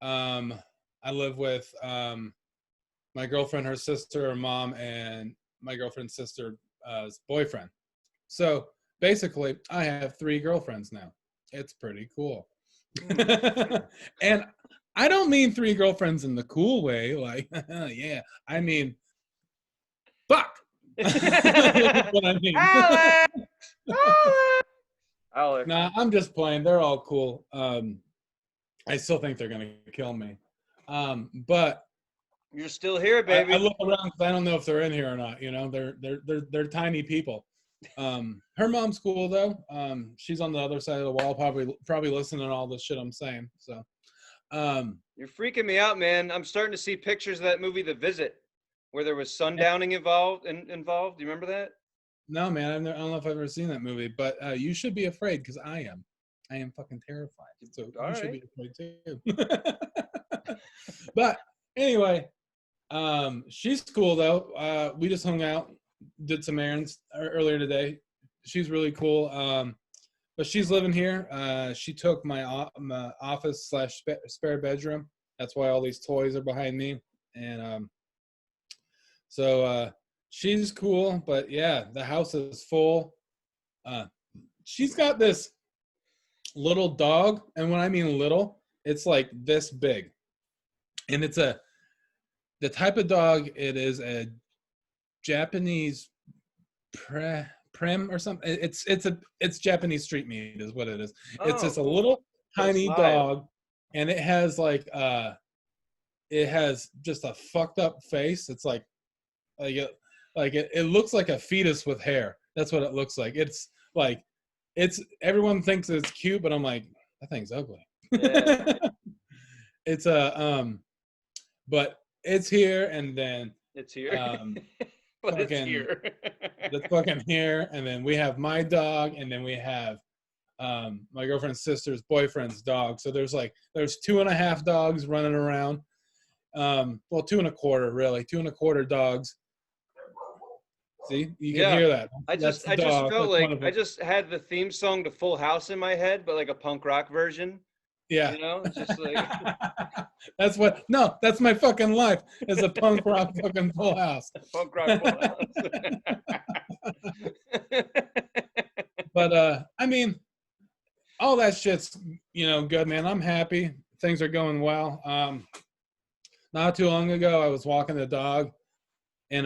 I live with my girlfriend, her sister, her mom, and my girlfriend's sister's boyfriend. So basically, I have 3 girlfriends now. It's pretty cool. And I don't mean 3 girlfriends in the cool way, like, yeah. I mean, fuck. That's what I mean. Alex! Alex! Nah, I'm just playing. They're all cool. I still think they're gonna kill me. But You're still here, baby. I look around because I don't know if they're in here or not. You know, they're tiny people. Her mom's cool though. She's on the other side of the wall, probably listening to all the shit I'm saying. So, You're freaking me out, man. I'm starting to see pictures of that movie, The Visit, where there was sundowning involved. Do you remember that? No, man, I don't know if I've ever seen that movie, but you should be afraid because I am. I am fucking terrified. So All you should right. be afraid too. But anyway, she's cool though. We just hung out, did some errands earlier today. She's really cool. But she's living here. She took my office / spare bedroom. That's why all these toys are behind me. And so she's cool. But yeah, the house is full. She's got this little dog. And when I mean little, it's like this big. And it's the type of dog, it is a Japanese Prem or something. It's Japanese street meat is what it is. It's just a cool. little tiny Live. dog, and it has just a fucked up face. It's like it looks like a fetus with hair. That's what it looks like. It's everyone thinks it's cute, but I'm like, that thing's ugly. Yeah. It's but it's here, and then It's here. But it's fucking here. that's fucking here, and then we have my dog, and then we have my girlfriend's sister's boyfriend's dog. So there's 2.5 dogs running around. Well, 2.25 really, 2.25 dogs. See, you can hear that. I just felt like I just had the theme song to Full House in my head, but like a punk rock version. Yeah. You know, it's just like that's my fucking life. Is a punk rock fucking Full House. Punk rock Full House. But I mean, all that shit's good, man. I'm happy. Things are going well. Not too long ago, I was walking the dog in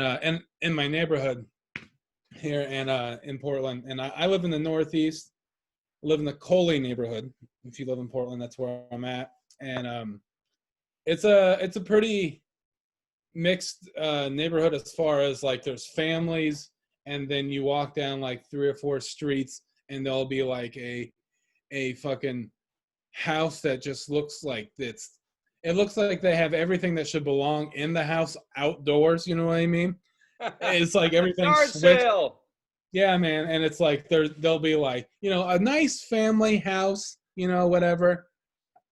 my neighborhood here in Portland, and I live in the Northeast. I live in the Coley neighborhood. If you live in Portland, that's where I'm at, and it's a pretty mixed neighborhood as far as like there's families, and then you walk down like 3 or 4 streets, and there'll be like a fucking house that just looks like it looks like they have everything that should belong in the house outdoors. You know what I mean? It's like everything's switched. Yeah, man. And it's like they'll be like, a nice family house, whatever.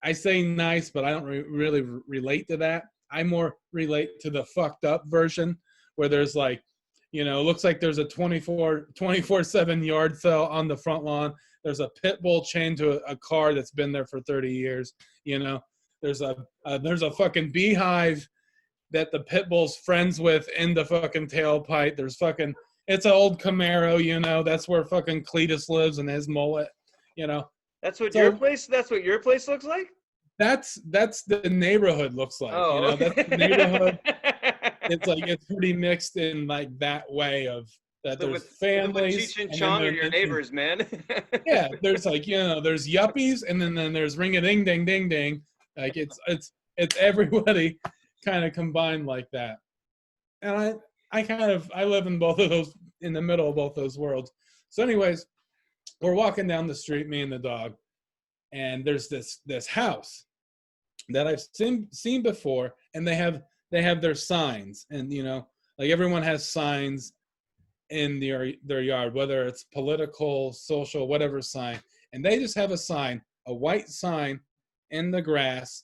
I say nice, but I don't really relate to that. I more relate to the fucked up version where there's like, looks like there's a 24/7 yard sale on the front lawn. There's a pit bull chained to a car that's been there for 30 years. There's a fucking beehive that the pit bull's friends with in the fucking tailpipe. It's an old Camaro, that's where fucking Cletus lives and his mullet, That's what your place looks like? That's the neighborhood looks like. Oh. That's the neighborhood. It's pretty mixed in like that way of that there's families. Cheech and Chong are your neighbors, man. Yeah, there's there's yuppies, and then there's ring a ding ding ding ding. Like it's everybody kind of combined like that. And I live in both of those, in the middle of both those worlds. So anyways, we're walking down the street, me and the dog, and there's this house that I've seen before, and they have their signs, and like everyone has signs in their yard, whether it's political, social, whatever sign, and they just have a sign, a white sign in the grass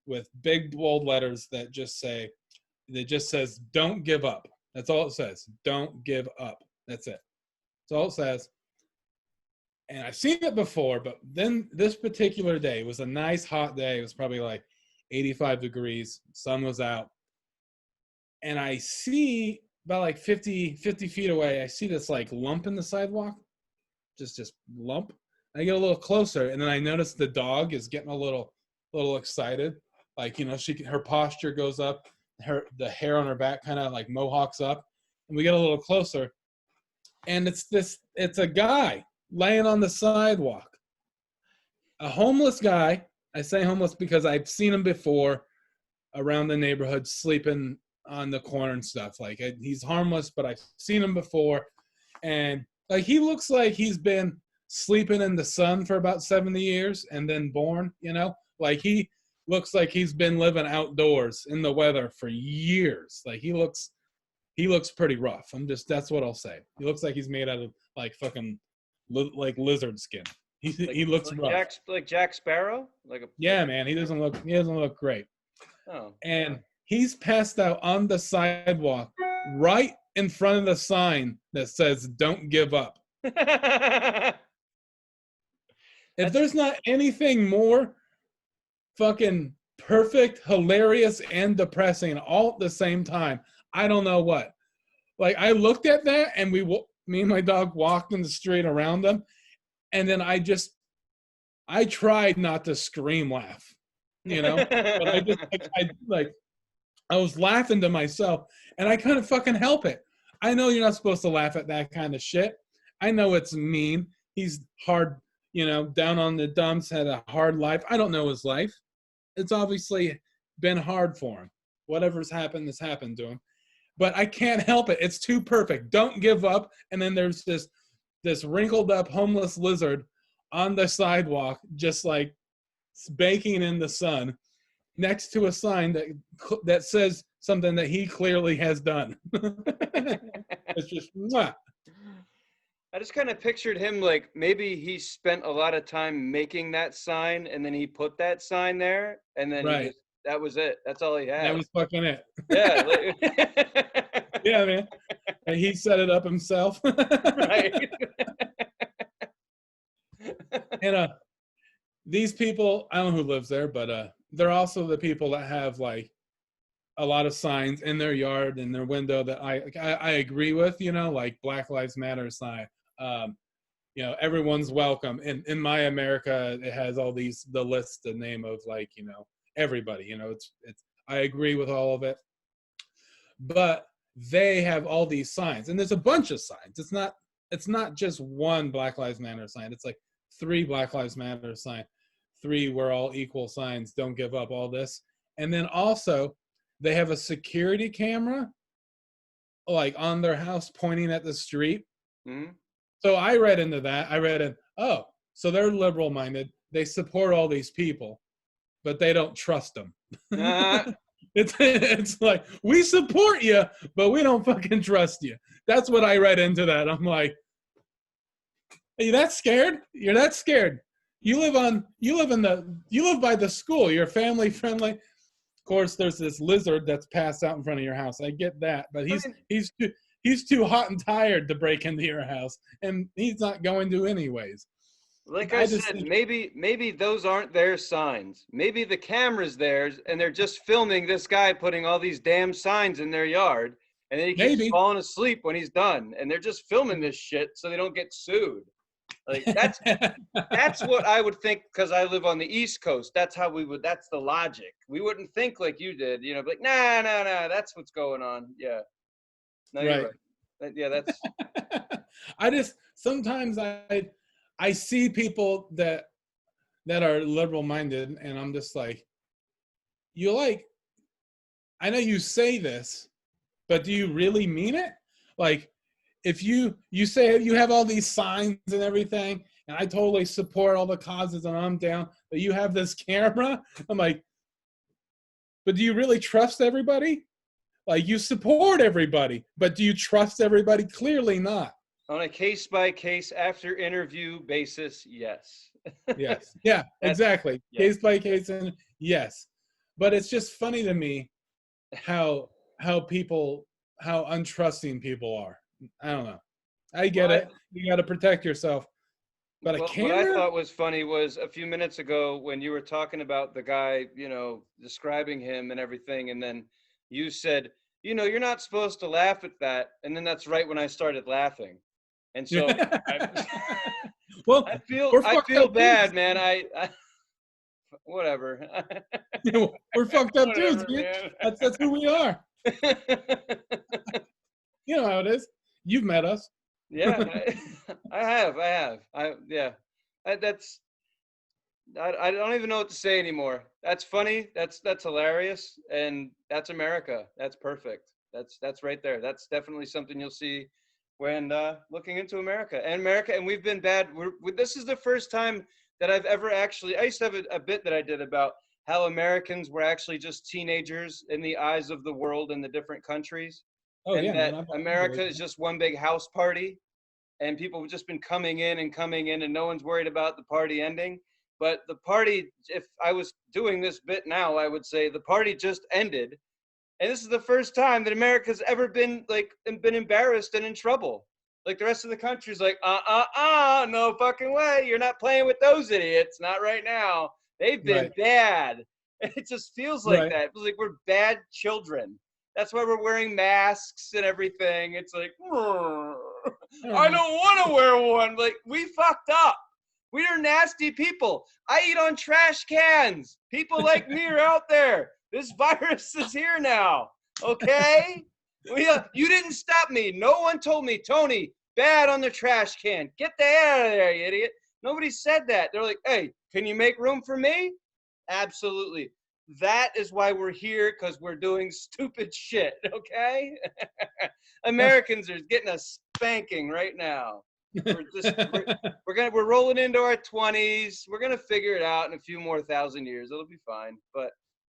with big bold letters that just says "Don't give up." That's all it says. Don't give up. That's it. That's all it says. And I've seen it before, but then this particular day, it was a nice hot day. It was probably like 85 degrees. Sun was out. And I see about like 50 feet away, I see this like lump in the sidewalk. Just lump. I get a little closer, and then I notice the dog is getting a little excited. Like, her posture goes up, the hair on her back kind of like mohawks up. And we get a little closer. And it's a guy laying on the sidewalk, a homeless guy. I say homeless because I've seen him before around the neighborhood sleeping on the corner and stuff. Like, he's harmless, but I've seen him before, and like he looks like he's been sleeping in the sun for about 70 years and then born. Like he looks like he's been living outdoors in the weather for years. Like he looks pretty rough. That's what I'll say. He looks like he's made out of like fucking like lizard skin. He looks rough. Like Jack Sparrow? Yeah, man. He doesn't look great. Oh. And he's passed out on the sidewalk right in front of the sign that says "Don't give up." If there's not anything more fucking perfect, hilarious, and depressing all at the same time, I don't know what. Like, I looked at that, and me and my dog walked in the street around him, and then I tried not to scream laugh, but I was laughing to myself, and I couldn't fucking help it. I know you're not supposed to laugh at that kind of shit. I know it's mean. He's hard, down on the dumps, had a hard life. I don't know his life. It's obviously been hard for him. Whatever's happened has happened to him. But I can't help it. It's too perfect. Don't give up. And then there's this wrinkled up homeless lizard on the sidewalk, just like baking in the sun, next to a sign that says something that he clearly has done. It's just, mwah. I just kind of pictured him like maybe he spent a lot of time making that sign, and then he put that sign there, and then right. That was it. That's all he had. That was fucking it. Yeah. Yeah, man. And he set it up himself. Right. And these people, I don't know who lives there, but they're also the people that have like a lot of signs in their yard and their window that I agree with, like Black Lives Matter sign. Everyone's welcome. In my America, it has all the list, the name of like, everybody, it's I agree with all of it. But they have all these signs, and there's a bunch of signs. It's not just one Black Lives Matter sign. It's like 3 Black Lives Matter sign, 3 we're all equal signs, don't give up, all this. And then also they have a security camera like on their house pointing at the street. Mm-hmm. So I read into that. So they're liberal minded. They support all these people, but they don't trust them. It's like, we support you, but we don't fucking trust you. That's what I read into that. I'm like, are you that scared? You're that scared. You live by the school. You're family friendly. Of course, there's this lizard that's passed out in front of your house. I get that, but he's too hot and tired to break into your house, and he's not going to anyways. Like I said, maybe those aren't their signs. Maybe the camera's theirs, and they're just filming this guy putting all these damn signs in their yard, and then he keeps falling asleep when he's done, and they're just filming this shit so they don't get sued. Like that's what I would think, because I live on the East Coast. That's the logic. We wouldn't think like you did, like, nah, that's what's going on. Yeah. No, you're right. Yeah, that's. Sometimes I see people that are liberal minded, and I'm just like, I know you say this, but do you really mean it? Like, if you say you have all these signs and everything, and I totally support all the causes and I'm down, but you have this camera, I'm like, but do you really trust everybody? Like, you support everybody, but do you trust everybody? Clearly not. On a case-by-case after interview basis, yes. Yes. Yeah, That's exactly. yeah. Case by case, and yes. But it's just funny to me how people, how untrusting people are. I don't know. I Well, get it. You got to protect yourself. But a what I camera? thought was funny was a few minutes ago when you were talking about the guy, describing him and everything, and then you said, you're not supposed to laugh at that, and then that's right when I started laughing, and so I, Well, I feel we're I fucked feel up bad, dudes. man. I whatever, We're fucked up dudes, whatever, man. man. That's who we are. You know how it is. You've met us. Yeah, I have. Yeah. That's I don't even know what to say anymore. That's funny. That's hilarious, and that's America. That's perfect. That's right there. That's definitely something you'll see when looking into America and we've been bad. This is the first time that I've ever actually. I used to have a bit that I did about how Americans were actually just teenagers in the eyes of the world in the different countries, Oh and yeah, man. that I America believe is that. just one big house party and people have just been coming in and coming in and no one's worried about the party ending. But the party, if I was doing this bit now, I would say the party just ended. And this is the first time that America's ever been embarrassed and in trouble. Like the rest of the country's like, no fucking way. You're not playing with those idiots. Not right now. They've been Right. bad. And it just feels like Right. that. It feels like we're bad children. That's why we're wearing masks and everything. It's like, All I right. don't want to wear one. Like, we fucked up. We are nasty people. I eat on trash cans. People like me are out there. This virus is here now. Okay? You didn't stop me. No one told me, Tony, bad on the trash can. Get the hell out of there, you idiot. Nobody said that. They're like, hey, can you make room for me? Absolutely. That is why we're here, because we're doing stupid shit, okay? Americans are getting a spanking right now. We're rolling into our 20s. We're gonna figure it out in a few more thousand years. It'll be fine. But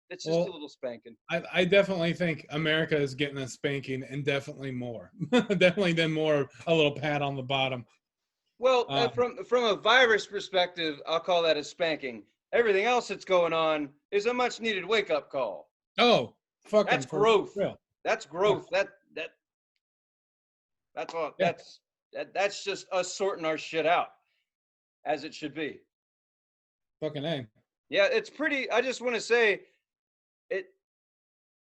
it's just a Well, little spanking. I definitely think America is getting a spanking, and definitely more. Definitely than more a little pat on the bottom. Well, Um, from a virus perspective, I'll call that a spanking. Everything else that's going on is a much needed wake up call. oh, fucking That's for growth. real. That's Yeah. growth. That's all. Yeah. That's just us sorting our shit out as it should be. Fucking A. Yeah, it's pretty. I just want to say it.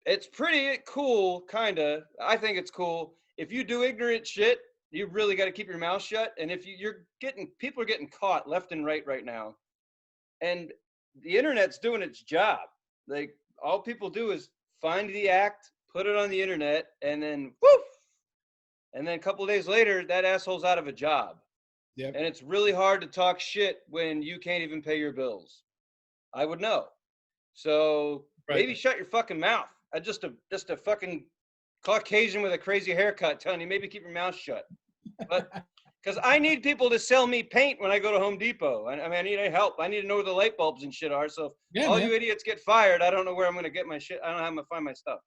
It's pretty cool, kinda. I think it's cool. If you do ignorant shit, you really got to keep your mouth shut. And if you're getting, people are getting caught left and right now, and the internet's doing its job. Like all people do is find the act, put it on the internet, and then woof. And then a couple of days later, that asshole's out of a job. Yep. And it's really hard to talk shit when you can't even pay your bills. I would know. So Right. maybe shut your fucking mouth. Just a fucking Caucasian with a crazy haircut telling you maybe keep your mouth shut. But because I need people to sell me paint when I go to Home Depot. I mean, I need help. I need to know where the light bulbs and shit are. So if Yeah, all man. you idiots get fired, I don't know where I'm going to get my shit. I don't know how I'm going to find my stuff.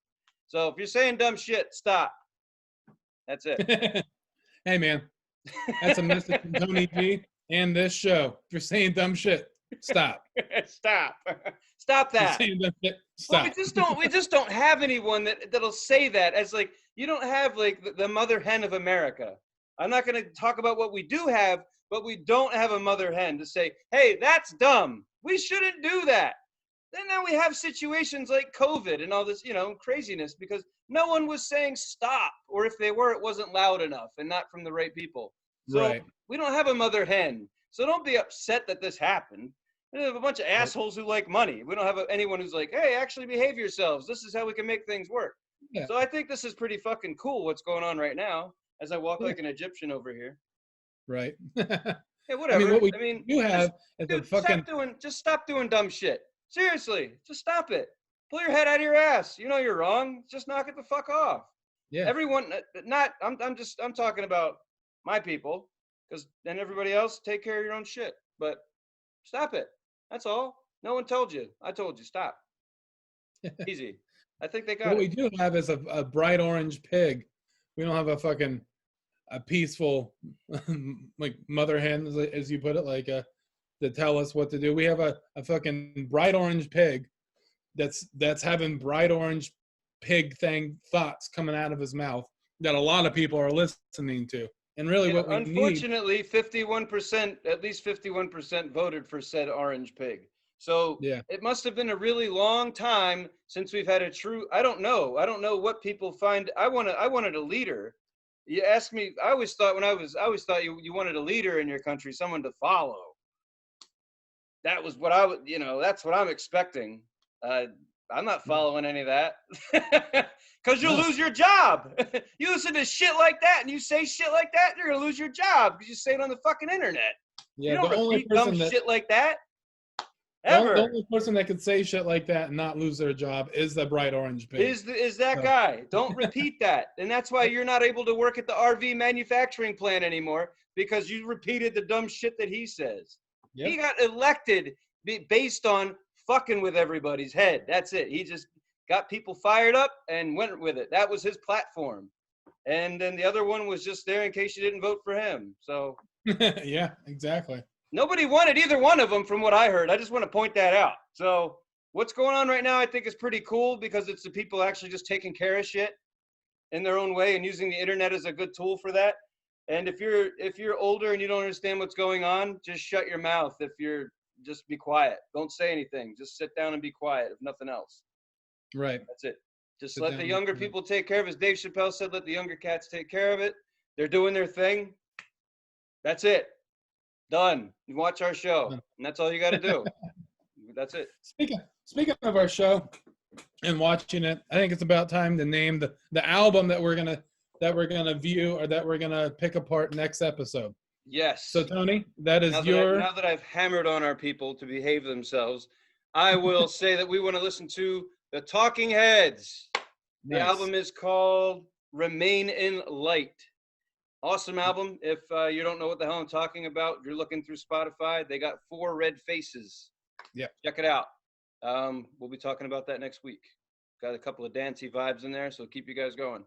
So if you're saying dumb shit, stop. That's it. Hey, man. That's a message from Tony G and this show. If you're saying dumb shit, stop. Stop. Stop If you're that. saying dumb shit, Well, stop. we just don't have anyone that'll say that as like you don't have like the mother hen of America. I'm not going to talk about what we do have, but we don't have a mother hen to say, "Hey, that's dumb. We shouldn't do that." Then now we have situations like COVID and all this, craziness because no one was saying stop, or if they were, it wasn't loud enough and not from the right people. So Right. we don't have a mother hen. So don't be upset that this happened. We have a bunch of Right. assholes who like money. We don't have anyone who's like, hey, actually behave yourselves. This is how we can make things work. Yeah. So I think this is pretty fucking cool what's going on right now as I walk Yeah. like an Egyptian over here. Right. Yeah, I mean, whatever. what we I mean, do just have is a dude, fucking stop doing dumb shit. Seriously, just stop it. Pull your head out of your ass. You know you're wrong. Just knock it the fuck off. yeah. Everyone, not. I'm talking about my people, because then everybody else take care of your own shit. But stop it. That's all. No one told you. I told you. Stop. Easy. I think they got What it. we do have is a bright orange pig. We don't have a peaceful like mother hen, as you put it, like to tell us what to do. We have a fucking bright orange pig that's having bright orange pig thing thoughts coming out of his mouth that a lot of people are listening to. And really Yeah, what we need, unfortunately, 51%, at least 51% voted for said orange pig. So yeah. it must have been a really long time since we've had a true. I don't know. I don't know what people find. I wanted a leader. You ask me. I always thought I always thought you wanted a leader in your country, someone to follow. That was what I would. That's what I'm expecting. Uh, I'm not following any of that. Because you'll No. lose your job. You listen to shit like that and you say shit like that, you're going to lose your job because you say it on the fucking internet. You Yeah, don't the only repeat dumb person that shit like that the ever. only person that could say shit like that and not lose their job is the bright orange pig. Is that So, guy. Don't repeat that. And that's why you're not able to work at the RV manufacturing plant anymore because you repeated the dumb shit that he says. yep. He got elected based on fucking with everybody's head. That's it. He just got people fired up and went with it. That was his platform. And then the other one was just there in case you didn't vote for him. So yeah, exactly. nobody wanted either one of them from what I heard. I just want to point that out. So what's going on right now I think is pretty cool because it's the people actually just taking care of shit in their own way and using the internet as a good tool for that. And if you're older and you don't understand what's going on, just shut your mouth. Just be quiet. Don't say anything. Just sit down and be quiet, if nothing else. Right. That's it. Just Sit let down the and younger be quiet. people take care of it. As Dave Chappelle said, let the younger cats take care of it. They're doing their thing. That's it. Done. You watch our show. And that's all you got to do. That's it. Speaking of our show and watching it, I think it's about time to name the album that we're gonna view or that we're gonna pick apart next episode. Yes. So Tony, that is Now that I've hammered on our people to behave themselves, I will say that we want to listen to the Talking Heads. The nice. album is called Remain in Light. Awesome album. If you don't know what the hell I'm talking about, you're looking through Spotify. They got 4 red faces. Yeah. Check it out. We'll be talking about that next week. Got a couple of dancey vibes in there, so keep you guys going.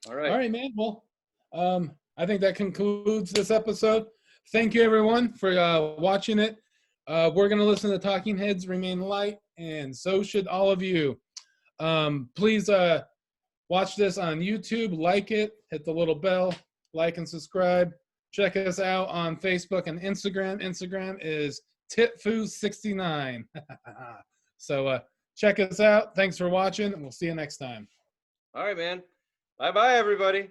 All right. All right, man. Well, I think that concludes this episode. Thank you, everyone, for watching it. We're going to listen to Talking Heads, Remain Light, and so should all of you. Please watch this on YouTube, like it, hit the little bell, like and subscribe. Check us out on Facebook and Instagram. Instagram is titfoo69. So check us out. Thanks for watching, and we'll see you next time. All right, man. Bye-bye, everybody.